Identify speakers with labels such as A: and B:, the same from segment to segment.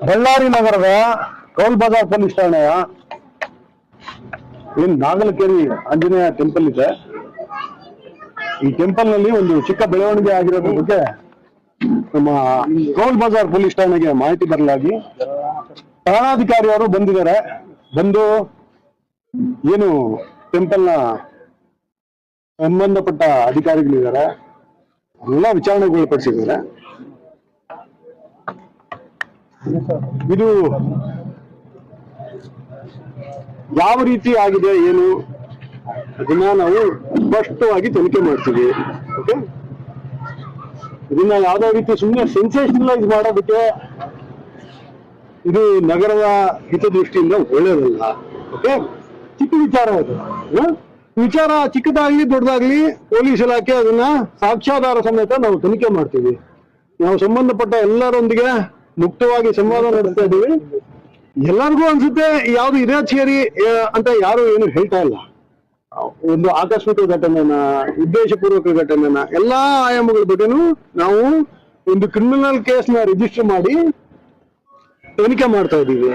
A: ಬಳ್ಳಾರಿ ನಗರದ toll Bazaar police ಠಾಣೆಯ ನಾಗಲಕೇರಿ Anjaneya temple ಇದೆ. ಈ ಟೆಂಪಲ್ ನಲ್ಲಿ ಒಂದು ಚಿಕ್ಕ ಬೆಳವಣಿಗೆ ಆಗಿರೋದ್ರ ಬಗ್ಗೆ ನಮ್ಮ ಟೋಲ್ ಬಜಾರ್ ಪೊಲೀಸ್ ಠಾಣೆಗೆ ಮಾಹಿತಿ ಬರಲಾಗಿ ಠಾಣಾಧಿಕಾರಿ ಅವರು ಬಂದಿದ್ದಾರೆ. ಬಂದು ಏನು ಟೆಂಪಲ್ ನ ಸಂಬಂಧಪಟ್ಟ ಅಧಿಕಾರಿಗಳಿದ್ದಾರೆ, ಎಲ್ಲ ವಿಚಾರಣೆಗೊಳಪಡಿಸಿದ್ದಾರೆ. ಇದು ಯಾವ ರೀತಿ ಆಗಿದೆ ಏನು ಅದನ್ನ ನಾವು ಸ್ಪಷ್ಟವಾಗಿ ತನಿಖೆ ಮಾಡ್ತೀವಿ. ಓಕೆ, ಇದನ್ನ ಯಾವ್ದೋ ರೀತಿ ಸುಮ್ಮನೆ ಸೆನ್ಸೇಷನಲೈಸ್ ಮಾಡೋದಕ್ಕೆ ಇದು ನಗರದ ಹಿತದೃಷ್ಟಿಯಿಂದ ಒಳ್ಳೇದಲ್ಲ. ಓಕೆ, ಚಿಕ್ಕ ವಿಚಾರ ಅದು. ವಿಚಾರ ಚಿಕ್ಕದಾಗ್ಲಿ ದೊಡ್ಡದಾಗ್ಲಿ ಪೊಲೀಸ್ ಇಲಾಖೆ ಅದನ್ನ ಸಾಕ್ಷ್ಯಾಧಾರ ಸಮೇತ ನಾವು ತನಿಖೆ ಮಾಡ್ತೀವಿ. ನಾವು ಸಂಬಂಧಪಟ್ಟ ಎಲ್ಲರೊಂದಿಗೆ ಮುಕ್ತವಾಗಿ ಸಂವಾದ ನಡೆಸ್ತಾ ಇದ್ದೀವಿ. ಎಲ್ಲರಿಗೂ ಅನ್ಸುತ್ತೆ ಯಾವ್ದು ಇರಾಚೇರಿ ಅಂತ ಯಾರು ಏನು ಹೇಳ್ತಾ ಇಲ್ಲ. ಒಂದು ಆಕಸ್ಮಿಕ ಘಟನೆನ, ಉದ್ದೇಶಪೂರ್ವಕ ಘಟನೆನ, ಎಲ್ಲಾ ಆಯಾಮಗಳ ಬಗ್ಗೆನೂ ನಾವು ಒಂದು ಕ್ರಿಮಿನಲ್ ಕೇಸ್ನ ರಿಜಿಸ್ಟರ್ ಮಾಡಿ ತನಿಖೆ ಮಾಡ್ತಾ ಇದ್ದೀವಿ.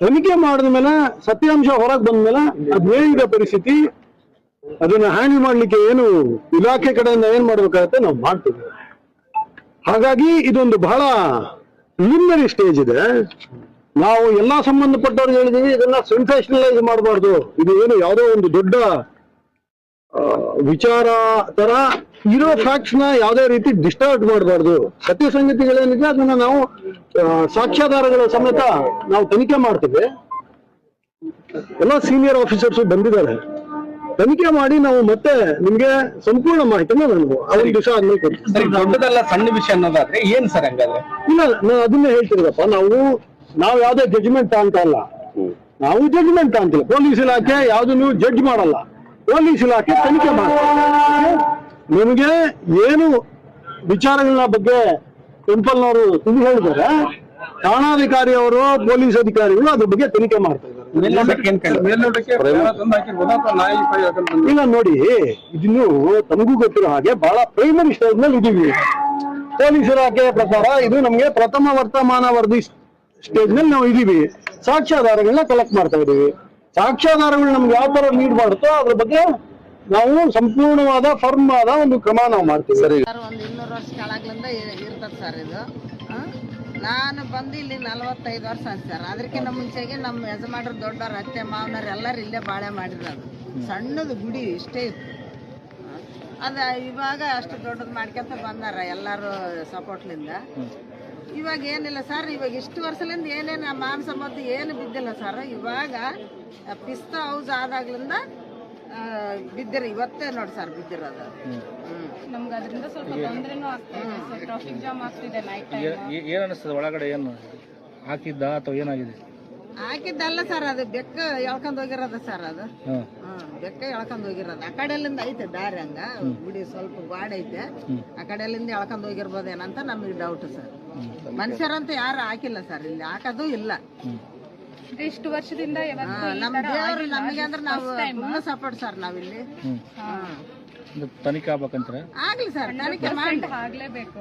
A: ತನಿಖೆ ಮಾಡಿದ ಮೇಲೆ ಸತ್ಯಾಂಶ ಹೊರಗೆ ಬಂದ್ಮೇಲೆ ಅದೇನಿದೆ ಪರಿಸ್ಥಿತಿ, ಅದನ್ನ ಹ್ಯಾಂಡಲ್ ಮಾಡ್ಲಿಕ್ಕೆ ಏನು ಇಲಾಖೆ ಕಡೆಯಿಂದ ಏನ್ ಮಾಡ್ಬೇಕಾಗತ್ತೆ ನಾವು ಮಾಡ್ತೀವಿ. ಹಾಗಾಗಿ ಇದೊಂದು ಬಹಳ ಪ್ರಿಲಿಮಿನರಿ ಸ್ಟೇಜ್ ಇದೆ. ನಾವು ಎಲ್ಲಾ ಸಂಬಂಧಪಟ್ಟವ್ರಿಗೆ ಹೇಳಿದೀವಿ, ಇದನ್ನ ಸೆನ್ಸೇಷನಲೈಸ್ ಮಾಡಬಾರ್ದು. ಇದು ಏನು ಯಾವುದೋ ಒಂದು ದೊಡ್ಡ ವಿಚಾರ ತರ ಇರೋ ಫ್ಯಾಕ್ಟ್ಸ್ ನ ಯಾವುದೇ ರೀತಿ ಡಿಸ್ಟರ್ಬ್ ಮಾಡಬಾರ್ದು. ಸತ್ಯ ಸಂಗತಿಗಳೇನಿದೆ ಅದನ್ನ ನಾವು ಸಾಕ್ಷ್ಯಾಧಾರಗಳ ಸಮೇತ ನಾವು ತನಿಖೆ ಮಾಡ್ತೀವಿ. ಎಲ್ಲ ಸೀನಿಯರ್ ಆಫೀಸರ್ಸ್ ಬಂದಿದ್ದಾರೆ. ತನಿಖೆ ಮಾಡಿ ನಾವು ಮತ್ತೆ ನಿಮ್ಗೆ ಸಂಪೂರ್ಣ ಮಾಹಿತಿನ ನಾನು ಅವ್ರಿಗೆ ದಿವಸ ಆದ್ಮೇಲೆ ಕೊಡ್ತೀನಿ.
B: ದೊಡ್ಡದಲ್ಲ ಸಣ್ಣ ವಿಷಯ ಅನ್ನೋದಾದ್ರೆ ಏನ್ ಸರ್ ಹಂಗಾದ್ರೆ?
A: ಇಲ್ಲ, ನಾನು ಅದನ್ನೇ ಹೇಳ್ತಿರಪ್ಪ. ನಾವು ಯಾವ್ದೇ ಜಡ್ಜ್ಮೆಂಟ್ ಅಂತ ಅಲ್ಲ, ನಾವು ಜಡ್ಜ್ಮೆಂಟ್ ಅಂತಿಲ್ಲ. ಪೊಲೀಸ್ ಇಲಾಖೆ ಯಾವ್ದನ್ನು ಜಡ್ಜ್ ಮಾಡಲ್ಲ. ಪೊಲೀಸ್ ಇಲಾಖೆ ತನಿಖೆ ಮಾಡ್ತಾರೆ. ನಿಮಗೆ ಏನು ವಿಚಾರಗಳ ಬಗ್ಗೆ ಟೆಂಪಲ್ನವರು ತಿಳಿ ಹೇಳಿದ್ದಾರೆ, ಠಾಣಾಧಿಕಾರಿ ಅವರು ಪೊಲೀಸ್ ಅಧಿಕಾರಿಗಳು ಅದ್ರ ಬಗ್ಗೆ ತನಿಖೆ ಮಾಡ್ತಾ ಇದ್ದಾರೆ. ಇಲ್ಲ ನೋಡಿ, ಇದನ್ನು ತಮಗೂ ಗೊತ್ತಿರೋ ಹಾಗೆ ಬಹಳ ಪ್ರೈಮರಿ ಸ್ಟೇಜ್ ನಲ್ಲಿ ಇದೀವಿ. ಪೊಲೀಸ್ ಇಲಾಖೆಯ ಪ್ರಕಾರ ಇದು ನಮ್ಗೆ ಪ್ರಥಮ ವರ್ತಮಾನ ವರದಿ ಸ್ಟೇಜ್ ನಲ್ಲಿ ನಾವು ಇದೀವಿ. ಸಾಕ್ಷ್ಯಾಧಾರಗಳನ್ನ ಕಲೆಕ್ಟ್ ಮಾಡ್ತಾ ಇದೀವಿ. ಸಾಕ್ಷ್ಯಾಧಾರಗಳು ನಮ್ಗೆ ಯಾವ ತರ ನೀಡ್ ಮಾಡುತ್ತೋ ಅದ್ರ ಬಗ್ಗೆ ನಾವು ಸಂಪೂರ್ಣವಾದ ಫರ್ಮ್ ಆದ ಒಂದು ಕ್ರಮ ನಾವು ಮಾಡ್ತೀವಿ.
C: ಸರ್, ಒಂದು 200 ವರ್ಷ ಕೆಳಗ್ಲಿಂದ ಇರ್ತದೆ ಸರ್ ಇದು. ನಾನು ಬಂದು ಇಲ್ಲಿ 45 ವರ್ಷ ಆಯ್ತು ಸರ್. ಅದಕ್ಕಿಂತ ಮುಂಚೆಗೆ ನಮ್ಮ ಯಜಮಾನ್ರು ದೊಡ್ಡವ್ರ ಅತ್ತೆ ಮಾವನವ್ರು ಎಲ್ಲರೂ ಇಲ್ಲೇ ಬಾಳೆ ಮಾಡಿರೋದು. ಸಣ್ಣದು ಗುಡಿ ಇಷ್ಟೇ ಇತ್ತು. ಅದು ಇವಾಗ ಅಷ್ಟು ದೊಡ್ಡದು ಮಾಡ್ಕೊಂತ ಬಂದಾರ ಎಲ್ಲರೂ ಸಪೋರ್ಟ್ಲಿಂದ. ಇವಾಗ ಏನಿಲ್ಲ ಸರ್, ಇವಾಗ ಇಷ್ಟು ವರ್ಷದಿಂದ ಏನೇನು ಮಾಂಸ ಮದ್ದು ಏನು ಬಿದ್ದಿಲ್ಲ ಸರ್. ಇವಾಗ ಪಿಸ್ತಾ ಹೌಸ್ ಆದಾಗ್ಲಿಂದ ಬಿದ್ದಿರ, ಇವತ್ತೇ ನೋಡಿ ಸರ್ ಬಿದ್ದಿರೋದು.
D: ನಮ್ಗೆ ಅದರಿಂದ ಸ್ವಲ್ಪ ತೊಂದರೆನೂ ಆಗ್ತಿದೆ ಸರ್. ಟ್ರಾಫಿಕ್ ಜಾಮ್ ಆಗ್ತಿದೆ ನೈಟ್ ಟೈಮ್.
B: ಏನ್ ಅನಿಸ್ತದೆ ಒಳಗಡೆ? ಏನು ಹಾಕಿದ್ದ ಅಥವಾ ಏನಾಗಿದೆ?
C: ಹಾಕಿದ್ದಲ್ಲ ಸರ್, ಅದು ಬೆಕ್ಕ ಎಳ್ಕೊಂಡ್ ಹೋಗಿರೋದು ಸರ್. ಅದು ಬೆಕ್ಕ ಎಳ್ಕೊಂಡ್ ಹೋಗಿರೋದು. ಆ ಕಡೆಲಿಂದ ಐತೆ ದಾರಿ, ಹಂಗ ಗುಡಿ ಸ್ವಲ್ಪ ಗಾಡ್ ಐತೆ. ಆ ಕಡೆಲಿಂದ ಎಳ್ಕೊಂಡ್ ಹೋಗಿರ್ಬೋದೇನಂತ ನಮಗೆ ಡೌಟ್ ಸರ್. ಮನುಷ್ಯರಂತೂ ಯಾರು ಹಾಕಿಲ್ಲ ಸರ್, ಇಲ್ಲಿ ಹಾಕೋದು ಇಲ್ಲ.
D: ಇಷ್ಟು ವರ್ಷದಿಂದ
C: ನಮ್ಮ ದೇವರು ನಮಗೆ ಅಂದ್ರೆ ನಾವು ಸಪೋರ್ಟ್ ಸರ್. ನಾವಿಲ್ಲಿ
B: ತನಿಖೆ ಆಗ್ಬೇಕಂತಾರೆ.
C: ಆಗ್ಲಿ ಸರ್, ತನಿಖೆ ಮಾಡಿ
D: ಆಗ್ಲೇಬೇಕು.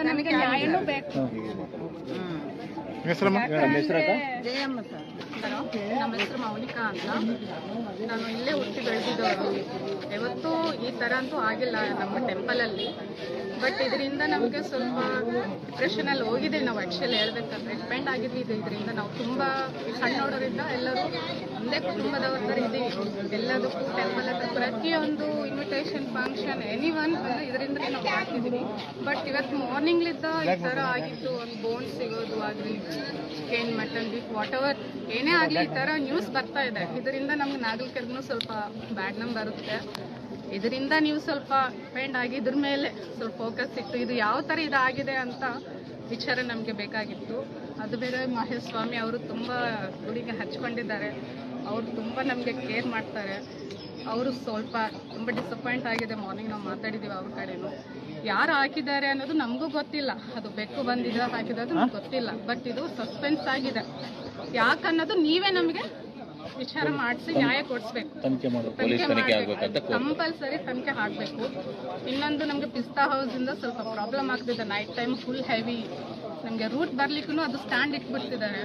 D: ನಮಗೆ ನ್ಯಾಯನೂ ಬೇಕು.
C: ಜಯಮ್ಮ ಸರ್.
D: ನಮ್ಮ ಹೆಸರು ಮೌನಿಕಾ ಅಂತ. ನಾನು ಇಲ್ಲೇ ಹುಟ್ಟಿ ಬೆಳೆದಿದ್ದವರು. ಯಾವತ್ತೂ ಈ ಥರ ಅಂತೂ ಆಗಿಲ್ಲ ನಮ್ಮ ಟೆಂಪಲಲ್ಲಿ. ಬಟ್ ಇದರಿಂದ ನಮಗೆ ಸ್ವಲ್ಪ ಡಿಪ್ರೆಷನಲ್ಲಿ ಹೋಗಿದೆ. ನಾವು ಆ್ಯಕ್ಚುಲಿ ಹೇಳ್ಬೇಕಂದ್ರೆ ಡಿಪೆಂಡ್ ಆಗಿದ್ವಿ ಇದರಿಂದ. ನಾವು ತುಂಬ ಸಣ್ಣವರಿಂದ ಎಲ್ಲರೂ ಒಂದೇ ಕುಟುಂಬದವ್ರ ಥರ ಇದ್ದೀವಿ. ಎಲ್ಲದಕ್ಕೂ ಟೆಂಪಲ್ ಹತ್ರ ಪ್ರತಿಯೊಂದು ಇನ್ವಿಟೇಷನ್ ಫಂಕ್ಷನ್ ಎನಿವನ್ ಇದರಿಂದ ನಾವು ಮಾಡ್ತಿದ್ದೀವಿ. ಬಟ್ ಇವತ್ತು ಮಾರ್ನಿಂಗ್ಲಿದ್ದ ಈ ಥರ ಆಗಿತ್ತು. ಒಂದು ಬೋನ್ ಸಿಗೋದು ಆಗಲಿ, chicken, mutton, beef, what ever ಏನೇ ಆಗಲಿ ಈ ಥರ ನ್ಯೂಸ್ ಬರ್ತಾ ಇದೆ. ಇದರಿಂದ ನಮ್ಗೆ ನಾಗರಿಕರಿಗೂ ಸ್ವಲ್ಪ ಬ್ಯಾಡ್ ನಮ್ ಬರುತ್ತೆ. ಇದರಿಂದ ನೀವು ಸ್ವಲ್ಪ ಡಿಪೆಂಡ್ ಆಗಿ ಇದ್ರ ಮೇಲೆ ಸ್ವಲ್ಪ ಫೋಕಸ್ ಇಟ್ಟು ಇದು ಯಾವ ಥರ ಇದಾಗಿದೆ ಅಂತ ವಿಚಾರ ನಮಗೆ ಬೇಕಾಗಿತ್ತು. ಅದು ಬೇರೆ ಮಹೇಶ್ ಸ್ವಾಮಿ ಅವರು ತುಂಬ ಗುಡಿಗೆ ಹಚ್ಕೊಂಡಿದ್ದಾರೆ. ಅವರು ತುಂಬ ನಮಗೆ ಕೇರ್ ಮಾಡ್ತಾರೆ. ಅವರು ಸ್ವಲ್ಪ ತುಂಬ ಡಿಸಪಾಯಿಂಟ್ ಆಗಿದೆ. ಮಾರ್ನಿಂಗ್ ನಾವು ಮಾತಾಡಿದ್ದೀವಿ ಅವ್ರ ಕಡೆನೂ. ಯಾರು ಹಾಕಿದ್ದಾರೆ ಅನ್ನೋದು ನಮಗೂ ಗೊತ್ತಿಲ್ಲ. ಅದು ಬೆಕ್ಕು ಬಂದಿದೆ ಹಾಕಿರೋದು ನಮ್ಗೆ ಗೊತ್ತಿಲ್ಲ. ಬಟ್ ಇದು ಸಸ್ಪೆನ್ಸ್ ಆಗಿದೆ. ಯಾಕನ್ನೋದು ನೀವೇ ನಮಗೆ ವಿಚಾರ ಮಾಡಿಸಿ ನ್ಯಾಯ ಕೊಡಿಸ್ಬೇಕು. ಕಂಪಲ್ಸರಿ ತನಿಖೆ ಆಗಬೇಕು. ಇನ್ನೊಂದು ನಮಗೆ ಪಿಸ್ತಾ ಹೌಸ್ ಇಂದ ಸ್ವಲ್ಪ ಪ್ರಾಬ್ಲಮ್ ಆಗ್ತಿದೆ. ನೈಟ್ ಟೈಮ್ ಫುಲ್ ಹೆವಿ ನಮಗೆ ರೂಟ್ ಬರ್ಲಿಕ್ಕೂ ಅದು ಸ್ಟ್ಯಾಂಡ್ ಇಟ್ಬಿಡ್ತಿದ್ದಾರೆ.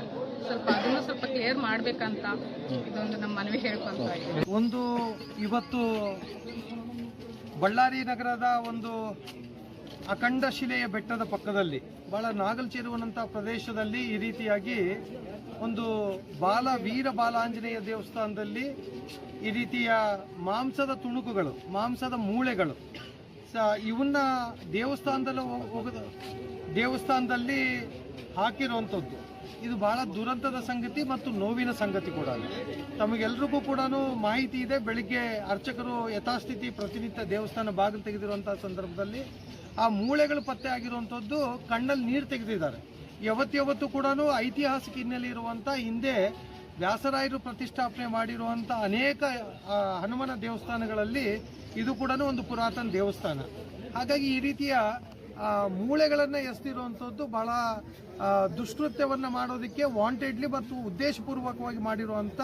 D: ಸ್ವಲ್ಪ ಅದನ್ನು ಸ್ವಲ್ಪ ಕ್ಲಿಯರ್ ಮಾಡ್ಬೇಕಂತ ಇದೊಂದು ನಮ್ಮ ಮನವಿ ಹೇಳ್ಕೊಂತ ಇದ್ದೀವಿ.
E: ಒಂದು ಇವತ್ತು ಬಳ್ಳಾರಿ ನಗರದ ಒಂದು ಅಖಂಡ ಶಿಲೆಯ ಬೆಟ್ಟದ ಪಕ್ಕದಲ್ಲಿ ಬಹಳ ನಾಗಲ್ಚೆರುವನಂಥ ಪ್ರದೇಶದಲ್ಲಿ ಈ ರೀತಿಯಾಗಿ ಒಂದು ವೀರ ಬಾಲಾಂಜನೇಯ ದೇವಸ್ಥಾನದಲ್ಲಿ ಈ ರೀತಿಯ ಮಾಂಸದ ತುಣುಕುಗಳು, ಮಾಂಸದ ಮೂಳೆಗಳು ಇವನ್ನ ದೇವಸ್ಥಾನದಲ್ಲಿ ಹಾಕಿರುವಂಥದ್ದು. ಇದು ಬಹಳ ದುರಂತದ ಸಂಗತಿ ಮತ್ತು ನೋವಿನ ಸಂಗತಿ ಕೂಡ. ತಮಗೆಲ್ರಿಗೂ ಕೂಡ ಮಾಹಿತಿ ಇದೆ. ಬೆಳಿಗ್ಗೆ ಅರ್ಚಕರು ಯಥಾಸ್ಥಿತಿ ಪ್ರತಿನಿತ್ಯ ದೇವಸ್ಥಾನ ಬಾಗಿಲು ತೆಗೆದಿರುವಂತಹ ಸಂದರ್ಭದಲ್ಲಿ ಆ ಮೂಳೆಗಳು ಪತ್ತೆ ಆಗಿರುವಂಥದ್ದು, ಕಣ್ಣಲ್ಲಿ ನೀರು ತೆಗೆದಿದ್ದಾರೆ. ಯಾವತ್ತು ಕೂಡ ಐತಿಹಾಸಿಕ ಹಿನ್ನೆಲೆ ಇರುವಂಥ ಹಿಂದೆ ವ್ಯಾಸರಾಯರು ಪ್ರತಿಷ್ಠಾಪನೆ ಮಾಡಿರುವಂಥ ಅನೇಕ ಹನುಮನ ದೇವಸ್ಥಾನಗಳಲ್ಲಿ ಇದು ಕೂಡ ಒಂದು ಪುರಾತನ ದೇವಸ್ಥಾನ. ಹಾಗಾಗಿ ಈ ರೀತಿಯ ಮೂಳೆಗಳನ್ನು ಎಸೆದಿರುವಂಥದ್ದು ಬಹಳ ದುಷ್ಕೃತ್ಯವನ್ನು ಮಾಡೋದಕ್ಕೆ ವಾಂಟೆಡ್ಲಿ ಮತ್ತು ಉದ್ದೇಶಪೂರ್ವಕವಾಗಿ ಮಾಡಿರುವಂಥ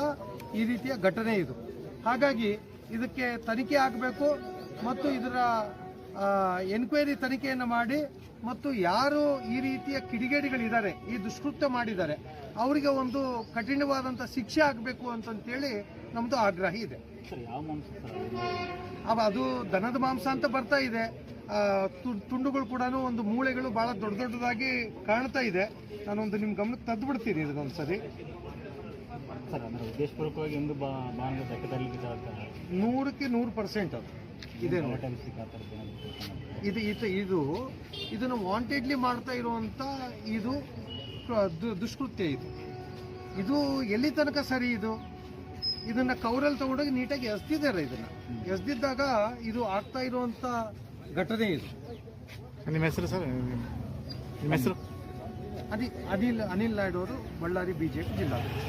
E: ಈ ರೀತಿಯ ಘಟನೆ ಇದು. ಹಾಗಾಗಿ ಇದಕ್ಕೆ ತನಿಖೆ ಆಗಬೇಕು ಮತ್ತು ಇದರ ಎನ್ಕ್ವೈರಿ ತನಿಖೆಯನ್ನು ಮಾಡಿ ಮತ್ತು ಯಾರು ಈ ರೀತಿಯ ಕಿಡಿಗೇಡಿಗಳಿದ್ದಾರೆ, ಈ ದುಷ್ಕೃತ್ಯ ಮಾಡಿದ್ದಾರೆ, ಅವರಿಗೆ ಒಂದು ಕಠಿಣವಾದಂಥ ಶಿಕ್ಷೆ ಆಗಬೇಕು ಅಂತಂತೇಳಿ ನಮ್ಮದು ಆಗ್ರಹ ಇದೆ. ಅದು ದನದ ಮಾಂಸ ಅಂತ ಬರ್ತಾ ಇದೆ. ತುಂಡುಗಳು ಕೂಡ ಒಂದು ಮೂಳೆಗಳು ಬಹಳ ದೊಡ್ಡದಾಗಿ ಕಾಣ್ತಾ ಇದೆ. ನಾನೊಂದು ನಿಮ್ಮ ಗಮನಕ್ಕೆ ತಂದು ಬಿಡ್ತೀನಿ ಇದನ್ನೊಂದ್ಸರಿ.
B: ಸರ್, ಅಂದ್ರೆ ಉದ್ದೇಶಪೂರ್ವಕವಾಗಿ ಒಂದು ಬೆಟ್ಟದಲ್ಲಿ
E: 100% ಅದು ಇದೆ. ಇದನ್ನು ವಾಂಟೆಡ್ಲಿ ಮಾಡ್ತಾ ಇರುವಂತ ಇದು ದುಷ್ಕೃತ್ಯ. ಇದು ಎಲ್ಲಿ ತನಕ ಸರಿ? ಇದನ್ನ ಕವರಲ್ಲಿ ತಗೊಂಡೋಗಿ ನೀಟಾಗಿ ಎಸ್ದಿದ್ದಾರೆ. ಇದನ್ನ ಎಸ್ದಿದ್ದಾಗ ಇದು ಆಗ್ತಾ ಇರುವಂತ ಘಟನೆ ಇದು.
B: ನಿಮ್ಮ ಹೆಸರು ಸರ್? ನಿಮ್ಮ ಹೆಸರು?
E: ಅನಿಲ್ ನಾಯ್ಡು ಅವರು, ಬಳ್ಳಾರಿ ಬಿಜೆಪಿ ಜಿಲ್ಲಾಧ್ಯಕ್ಷ.